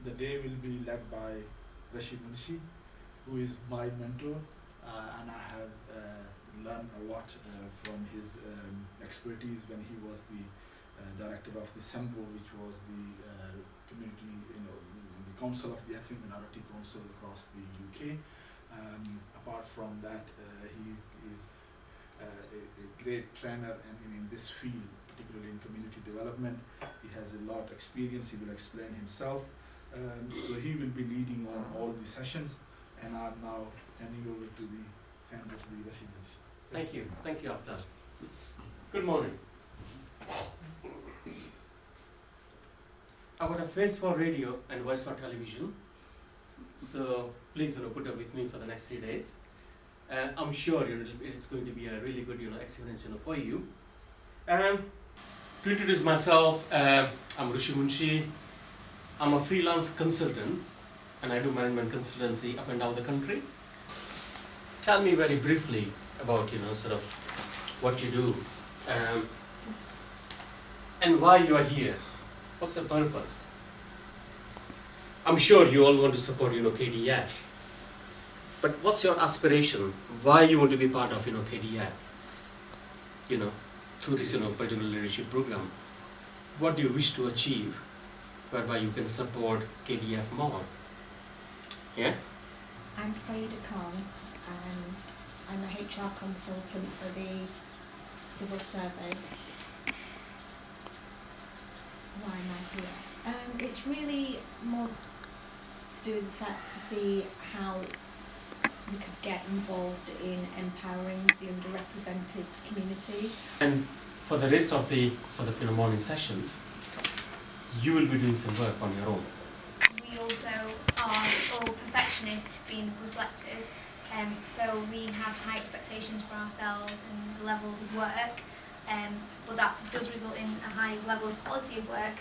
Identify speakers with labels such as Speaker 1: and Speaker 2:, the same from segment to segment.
Speaker 1: The day will be led by Rashid Munshi, who is my mentor, and I have learned a lot from his expertise when he was the director of the SEMVO, which was the community, the Council of the Ethnic Minority Council across the UK. Apart from that, he is a great trainer in this field, particularly in community development. He has a lot of experience. He will explain himself. So he will be leading on all the sessions, and I'm now handing over to the hands of the residents.
Speaker 2: Thank you, Afzal. Good morning. I got a face for radio and voice for television, so please put up with me for the next 3 days. I'm sure it's going to be a really good experience for you. To introduce myself, I'm Rishi Munshi. I'm a freelance consultant and I do management consultancy up and down the country. Tell me very briefly about what you do and why you are here. What's the purpose? I'm sure you all want to support KDF, but what's your aspiration? Why you want to be part of KDF? Through this particular leadership program. What do you wish to achieve, whereby you can support KDF more? Yeah.
Speaker 3: I'm Serena Khan. I'm a HR consultant for the civil service. Why am I here? It's really more to do with the fact to see how we could get involved in empowering the underrepresented communities.
Speaker 2: And for the rest of the morning session, you will be doing some work on your own.
Speaker 4: We also are all perfectionists being reflectors, so we have high expectations for ourselves and levels of work, but that does result in a high level of quality of work.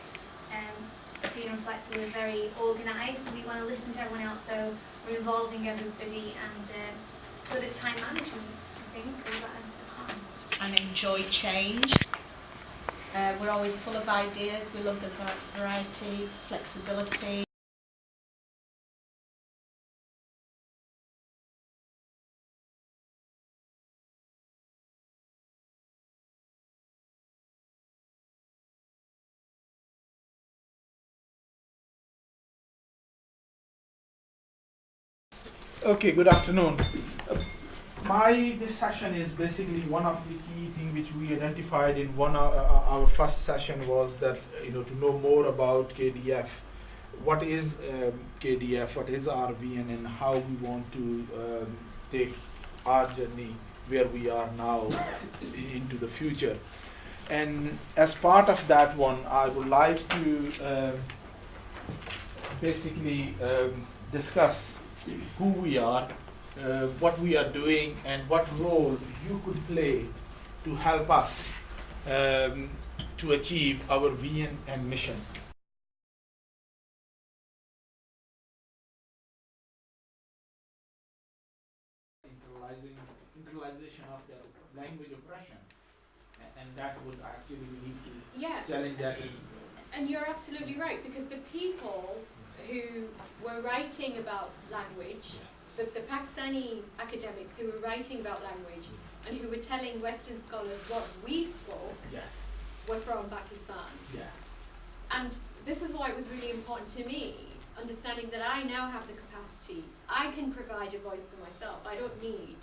Speaker 4: Being a reflector, we're very organised, we want to listen to everyone else, so we're involving everybody and good at time management, I think.
Speaker 3: And enjoy change. We're always full of ideas, we love the variety, flexibility.
Speaker 1: Okay, good afternoon. This session is basically one of the key things which we identified in our first session was that to know more about KDF. What is KDF? What is our vision and how we want to take our journey where we are now into the future. And as part of that one, I would like to basically discuss who we are, what we are doing, and what role you could play to help us to achieve our vision and mission. Internalization of the language oppression, and that would actually we need to challenge that.
Speaker 5: And you're absolutely right, because the people who were writing about language, the Pakistani academics who were writing about language and who were telling Western scholars what we spoke, were from Pakistan. And this is why it was really important to me, understanding that I now have the capacity. I can provide a voice for myself. I don't need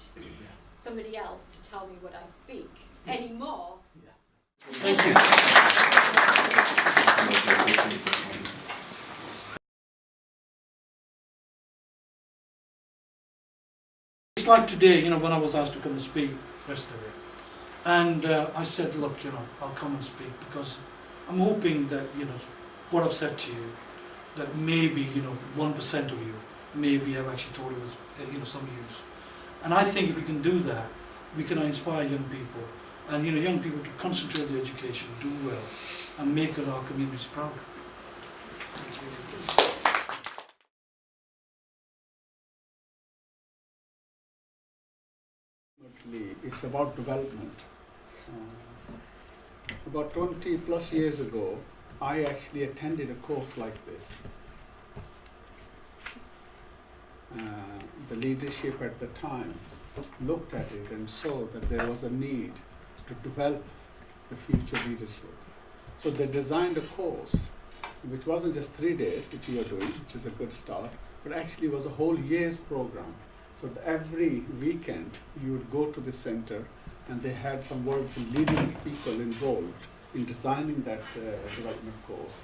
Speaker 5: somebody else to tell me what I speak anymore.
Speaker 2: Thank you.
Speaker 6: It's like today, when I was asked to come and speak yesterday, and I said, look, I'll come and speak because I'm hoping that, what I've said to you, that maybe, 1% of you maybe have actually thought it was, some use. And I think if we can do that, we can inspire young people, and, young people to concentrate their education, do well, and make our communities proud.
Speaker 7: It's about development. About 20 plus years ago, I actually attended a course like this. the leadership at the time looked at it and saw that there was a need to develop the future leadership. So they designed a course which wasn't just 3 days, which you are doing, which is a good start, but actually was a whole year's program. So every weekend you would go to the center, and they had some world's leading people involved in designing that development course.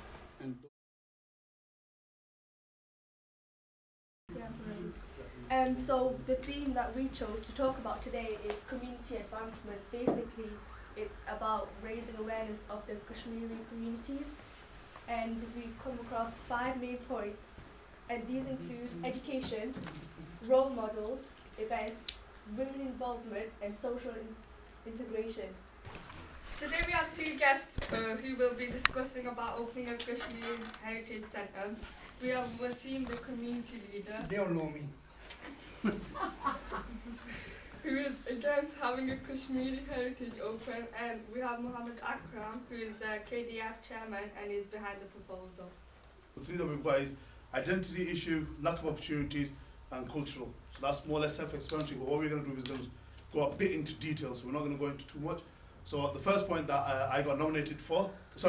Speaker 7: And
Speaker 8: so the theme that we chose to talk about today is community advancement. Basically, it's about raising awareness of the Kashmiri communities, and we come across 5 main points, and these include education, role models, events, women involvement, and social integration.
Speaker 9: Today we have 2 guests who will be discussing about opening a Kashmiri Heritage Centre. We have Wasim, the community leader.
Speaker 10: They don't know me.
Speaker 9: Who is against having a Kashmiri Heritage open, and we have Mohammed, who is the KDF chairman and is behind the proposal.
Speaker 10: The 3 that we've got is identity issue, lack of opportunities, and cultural. So that's more or less self-explanatory, but what we're going to do is going to go a bit into detail, so we're not going to go into too much. So the first point that I volunteered for, was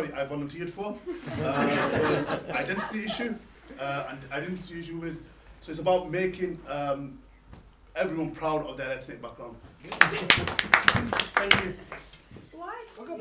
Speaker 10: identity issue. And identity issue is, so it's about making everyone proud of their ethnic background.
Speaker 2: Thank you.
Speaker 9: Why?
Speaker 10: Okay,